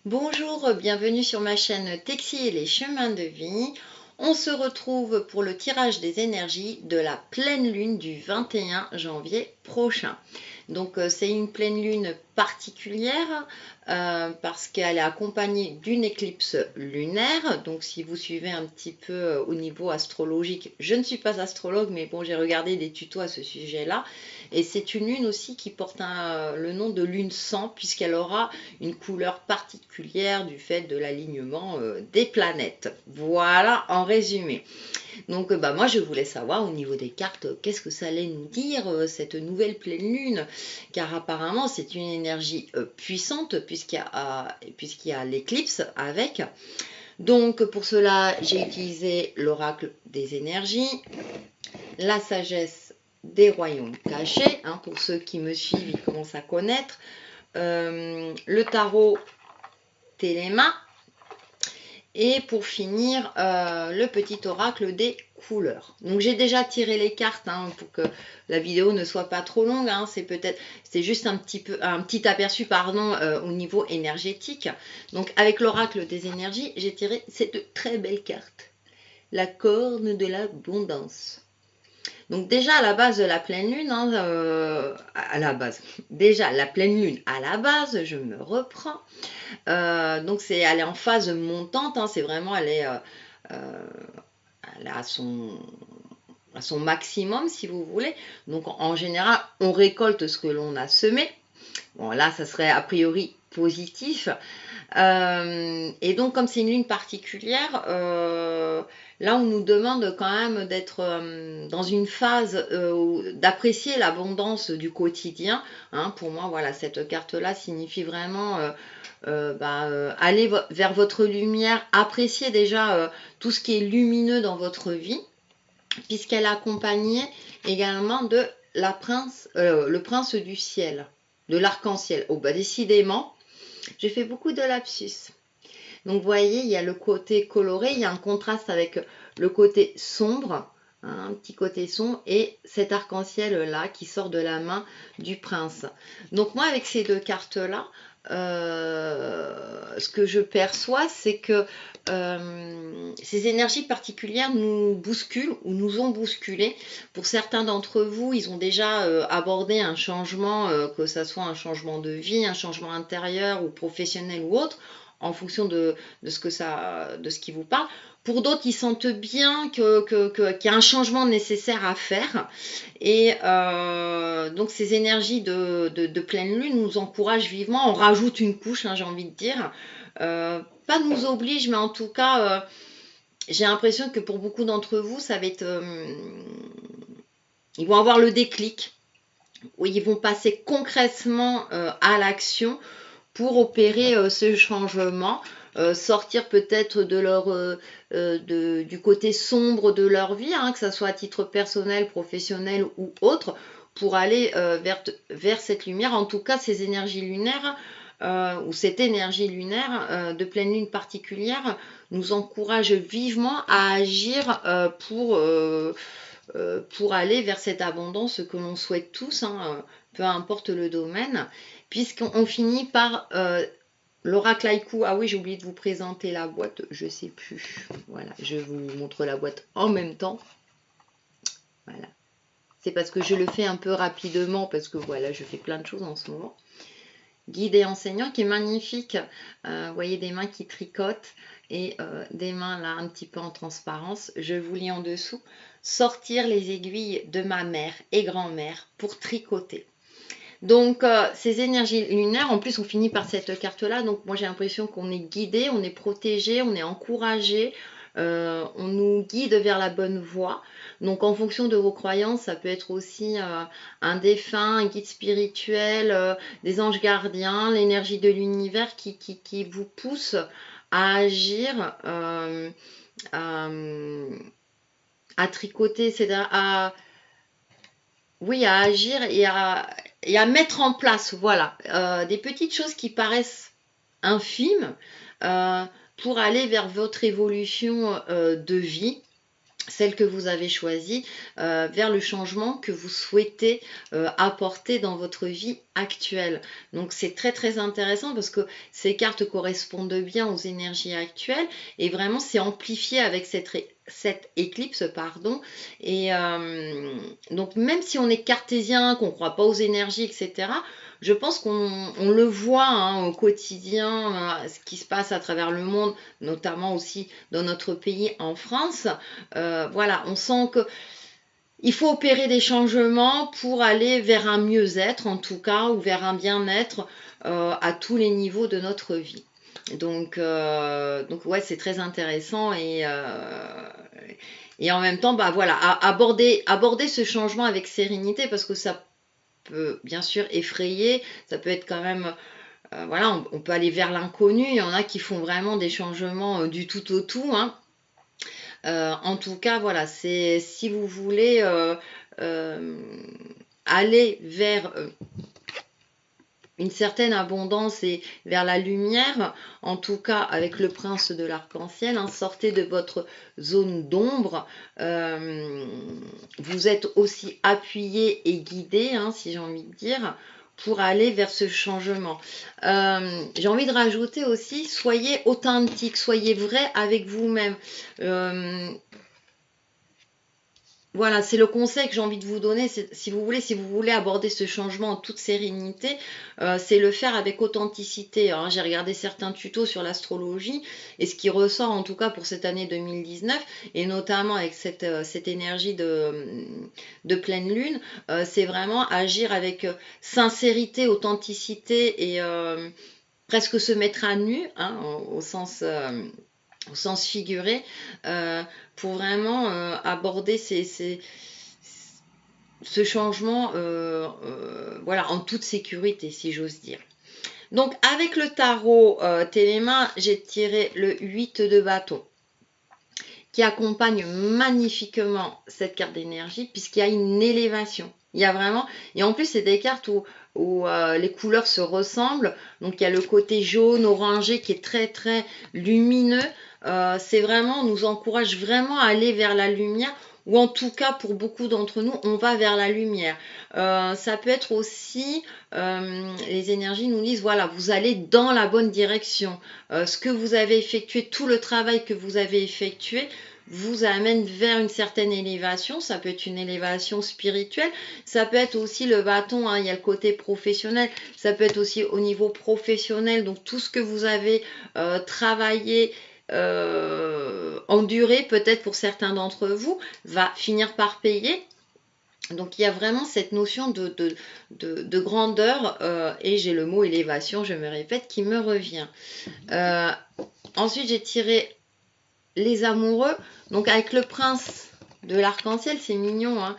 Bonjour, bienvenue sur ma chaîne Texi et les chemins de vie. On se retrouve pour le tirage des énergies de la pleine lune du 21 janvier prochain. Donc c'est une pleine lune particulière parce qu'elle est accompagnée d'une éclipse lunaire. Donc si vous suivez un petit peu au niveau astrologique, je ne suis pas astrologue, mais bon, j'ai regardé des tutos à ce sujet-là. Et c'est une lune aussi qui porte le nom de lune 100 puisqu'elle aura une couleur particulière du fait de l'alignement des planètes. Voilà en résumé. Donc moi je voulais savoir au niveau des cartes qu'est-ce que ça allait nous dire cette nouvelle pleine lune, car apparemment c'est une énergie puissante puisqu'il y a l'éclipse avec. Donc pour cela j'ai utilisé l'oracle des énergies, la sagesse des royaumes cachés, hein, pour ceux qui me suivent ils commencent à connaître, le tarot Téléma, et pour finir le petit oracle des couleurs. Donc j'ai déjà tiré les cartes pour que la vidéo ne soit pas trop longue, c'est juste un petit aperçu au niveau énergétique. Donc avec l'oracle des énergies, j'ai tiré cette très belle carte, la corne de l'abondance. Donc déjà à la base de la pleine lune, déjà la pleine lune à la base, je me reprends. Donc elle est en phase montante, c'est vraiment, elle est à son maximum si vous voulez. Donc en général, on récolte ce que l'on a semé. Bon là, ça serait a priori positif. Et donc comme c'est une lune particulière, là on nous demande quand même d'être dans une phase d'apprécier l'abondance du quotidien. Pour moi, voilà, cette carte-là signifie vraiment aller vers votre lumière, apprécier déjà tout ce qui est lumineux dans votre vie, puisqu'elle est accompagnée également de le prince du ciel, de l'arc-en-ciel. Oh décidément, j'ai fait beaucoup de lapsus. Donc vous voyez, il y a le côté coloré, il y a un contraste avec le côté sombre, un petit côté sombre, et cet arc-en-ciel là qui sort de la main du prince. Donc moi avec ces deux cartes là, ce que je perçois, c'est que ces énergies particulières nous bousculent ou nous ont bousculé. Pour certains d'entre vous, ils ont déjà abordé un changement, que ce soit un changement de vie, un changement intérieur ou professionnel ou autre, en fonction de ce qui vous parle. Pour d'autres, ils sentent bien qu'il y a un changement nécessaire à faire. Et donc ces énergies de pleine lune nous encouragent vivement. On rajoute une couche, j'ai envie de dire. Pas nous oblige, mais en tout cas, j'ai l'impression que pour beaucoup d'entre vous, ça va être... ils vont avoir le déclic, où ils vont passer concrètement à l'action pour opérer ce changement, sortir peut-être du côté sombre de leur vie, que ce soit à titre personnel, professionnel ou autre, pour aller vers cette lumière. En tout cas, ces énergies lunaires, ou cette énergie lunaire de pleine lune particulière, nous encourage vivement à agir pour aller vers cette abondance que l'on souhaite tous, peu importe le domaine, puisqu'on finit par l'oracle haïku. Ah oui, j'ai oublié de vous présenter la boîte, je sais plus. Voilà, je vous montre la boîte en même temps. Voilà. C'est parce que je le fais un peu rapidement, parce que voilà, je fais plein de choses en ce moment. Guide et enseignant qui est magnifique. Vous voyez des mains qui tricotent et des mains là un petit peu en transparence. Je vous lis en dessous. Sortir les aiguilles de ma mère et grand-mère pour tricoter. Donc ces énergies lunaires, en plus on finit par cette carte là, donc moi j'ai l'impression qu'on est guidé, on est protégé, on est encouragé, on nous guide vers la bonne voie. Donc en fonction de vos croyances, ça peut être aussi un défunt, un guide spirituel, des anges gardiens, l'énergie de l'univers qui vous pousse à agir, à tricoter, c'est-à-dire à agir et à mettre en place, voilà, des petites choses qui paraissent infimes pour aller vers votre évolution de vie. celle que vous avez choisie, vers le changement que vous souhaitez apporter dans votre vie actuelle. Donc c'est très très intéressant parce que ces cartes correspondent bien aux énergies actuelles et vraiment c'est amplifié avec cette éclipse, pardon. Et donc même si on est cartésien, qu'on ne croit pas aux énergies, etc., je pense qu'on le voit hein, au quotidien, ce qui se passe à travers le monde, notamment aussi dans notre pays en France. Voilà, on sent que il faut opérer des changements pour aller vers un mieux-être, en tout cas, ou vers un bien-être à tous les niveaux de notre vie. Donc ouais, c'est très intéressant et en même temps, bah voilà, aborder ce changement avec sérénité parce que ça peut bien sûr effrayer, ça peut être quand même voilà, on peut aller vers l'inconnu. Il y en a qui font vraiment des changements du tout au tout. Hein. En tout cas, voilà, c'est si vous voulez euh, aller vers une certaine abondance et vers la lumière, en tout cas avec le prince de l'arc-en-ciel, hein, sortez de votre zone d'ombre. Vous êtes aussi appuyé et guidé, hein, si j'ai envie de dire, pour aller vers ce changement. J'ai envie de rajouter aussi, soyez authentique, soyez vrai avec vous-même. Voilà, c'est le conseil que j'ai envie de vous donner. Si vous voulez aborder ce changement en toute sérénité, c'est le faire avec authenticité. Hein. J'ai regardé certains tutos sur l'astrologie et ce qui ressort en tout cas pour cette année 2019 et notamment avec cette énergie de pleine lune, c'est vraiment agir avec sincérité, authenticité et presque se mettre à nu, hein, au sens figuré, pour vraiment aborder ce changement voilà, en toute sécurité, si j'ose dire. Donc, avec le tarot Téléma, j'ai tiré le 8 de bâton qui accompagne magnifiquement cette carte d'énergie puisqu'il y a une élévation. Il y a vraiment, et en plus c'est des cartes où les couleurs se ressemblent. Donc il y a le côté jaune, orangé qui est très très lumineux. C'est vraiment, on nous encourage vraiment à aller vers la lumière. Ou en tout cas, pour beaucoup d'entre nous, on va vers la lumière. Ça peut être aussi, les énergies nous disent, voilà, vous allez dans la bonne direction. Ce que vous avez effectué, tout le travail que vous avez effectué, vous amène vers une certaine élévation. Ça peut être une élévation spirituelle, ça peut être aussi le bâton, hein, il y a le côté professionnel, ça peut être aussi au niveau professionnel, donc tout ce que vous avez travaillé, enduré peut-être pour certains d'entre vous, va finir par payer. Donc il y a vraiment cette notion de grandeur et j'ai le mot élévation, je me répète, qui me revient. Ensuite j'ai tiré les amoureux, donc avec le prince de l'arc-en-ciel, c'est mignon, hein.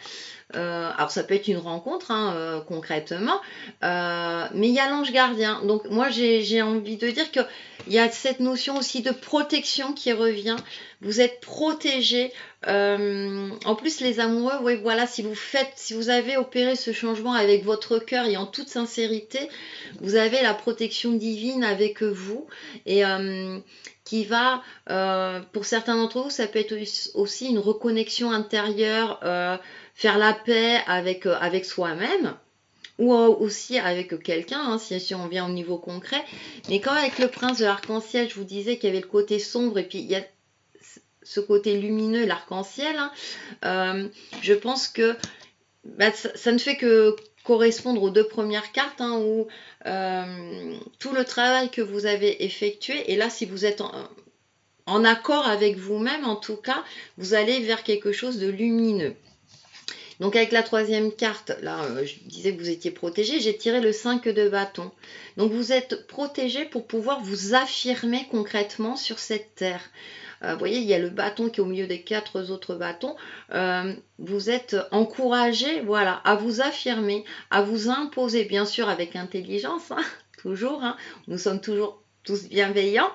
Alors ça peut être une rencontre hein, concrètement, mais il y a l'ange gardien. Donc moi j'ai envie de dire qu'il y a cette notion aussi de protection qui revient. Vous êtes protégé. En plus les amoureux, oui voilà, si vous avez opéré ce changement avec votre cœur et en toute sincérité, vous avez la protection divine avec vous et qui va, pour certains d'entre vous, ça peut être aussi une reconnexion intérieure, faire la paix avec soi-même ou aussi avec quelqu'un, hein, si on vient au niveau concret. Mais quand avec le prince de l'arc-en-ciel, je vous disais qu'il y avait le côté sombre et puis il y a ce côté lumineux, l'arc-en-ciel, hein, je pense que bah, ça ne fait que correspondre aux deux premières cartes hein, où tout le travail que vous avez effectué, et là si vous êtes en accord avec vous-même en tout cas, vous allez vers quelque chose de lumineux. Donc avec la troisième carte, là je disais que vous étiez protégé, j'ai tiré le 5 de bâton. Donc vous êtes protégé pour pouvoir vous affirmer concrètement sur cette terre. Vous voyez, il y a le bâton qui est au milieu des 4 autres bâtons. Vous êtes encouragé, voilà, à vous affirmer, à vous imposer, bien sûr avec intelligence, hein, toujours. Hein, nous sommes toujours tous bienveillants.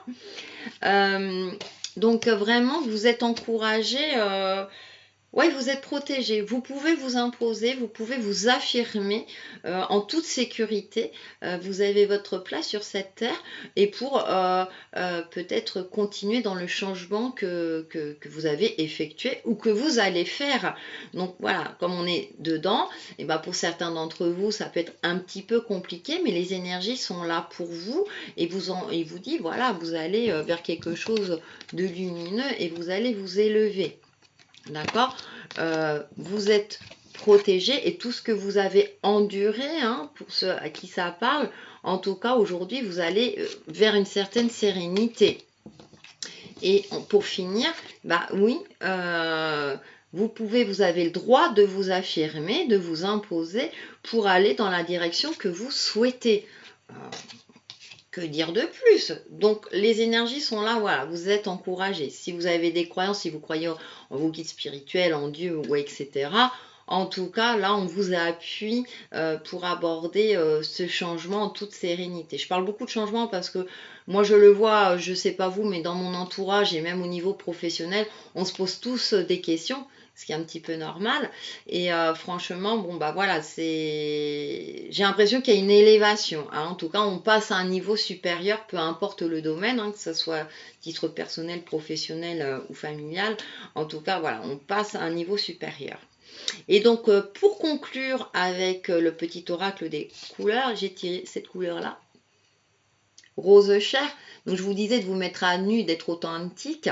Donc vraiment, vous êtes encouragé Oui, vous êtes protégé. Vous pouvez vous imposer, vous pouvez vous affirmer en toute sécurité. Vous avez votre place sur cette terre et pour peut-être continuer dans le changement que vous avez effectué ou que vous allez faire. Donc voilà, comme on est dedans, et ben pour certains d'entre vous, ça peut être un petit peu compliqué, mais les énergies sont là pour vous et et vous dit voilà, vous allez vers quelque chose de lumineux et vous allez vous élever. D'accord. Vous êtes protégé et tout ce que vous avez enduré, hein, pour ceux à qui ça parle, en tout cas aujourd'hui, vous allez vers une certaine sérénité. Et pour finir, bah oui, vous avez le droit de vous affirmer, de vous imposer pour aller dans la direction que vous souhaitez. Euh, que dire de plus? Donc les énergies sont là, voilà, vous êtes encouragé. Si vous avez des croyances, si vous croyez en vos guides spirituels, en Dieu, ou etc., en tout cas, là, on vous appuie pour aborder ce changement en toute sérénité. Je parle beaucoup de changement parce que moi, je le vois, je ne sais pas vous, mais dans mon entourage et même au niveau professionnel, on se pose tous des questions, ce qui est un petit peu normal. Et franchement, bon, bah voilà, j'ai l'impression qu'il y a une élévation, hein. En tout cas, on passe à un niveau supérieur, peu importe le domaine, hein, que ce soit titre personnel, professionnel ou familial. En tout cas, voilà, on passe à un niveau supérieur. Et donc, pour conclure avec le petit oracle des couleurs, j'ai tiré cette couleur-là, rose chair. Donc, je vous disais de vous mettre à nu, d'être authentique.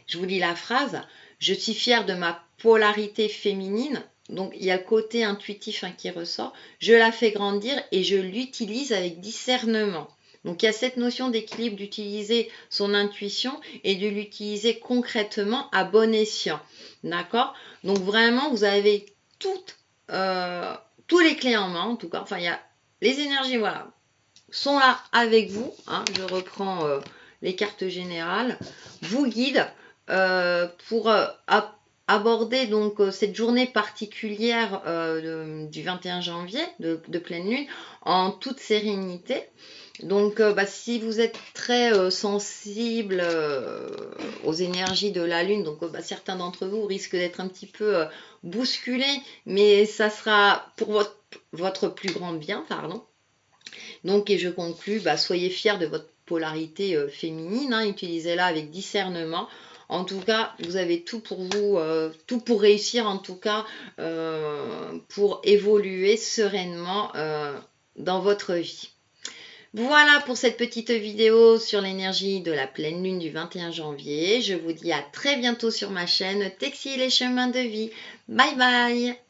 Je vous lis la phrase. Je suis fière de ma polarité féminine. Donc, il y a le côté intuitif, hein, qui ressort. Je la fais grandir et je l'utilise avec discernement. Donc, il y a cette notion d'équilibre, d'utiliser son intuition et de l'utiliser concrètement à bon escient. D'accord? Donc, vraiment, vous avez tous les clés en main, en tout cas. Enfin, il y a les énergies, voilà, sont là avec vous, hein. Je reprends les cartes générales, vous guident pour aborder donc cette journée particulière du 21 janvier de pleine lune en toute sérénité. Donc, bah, si vous êtes très sensible aux énergies de la lune, donc bah, certains d'entre vous risquent d'être un petit peu bousculés, mais ça sera pour votre plus grand bien, pardon. Donc, et je conclus, bah, soyez fiers de votre polarité féminine, hein, utilisez-la avec discernement. En tout cas, vous avez tout pour vous, tout pour réussir, en tout cas, pour évoluer sereinement dans votre vie. Voilà pour cette petite vidéo sur l'énergie de la pleine lune du 21 janvier. Je vous dis à très bientôt sur ma chaîne Textile et Chemins de Vie. Bye bye!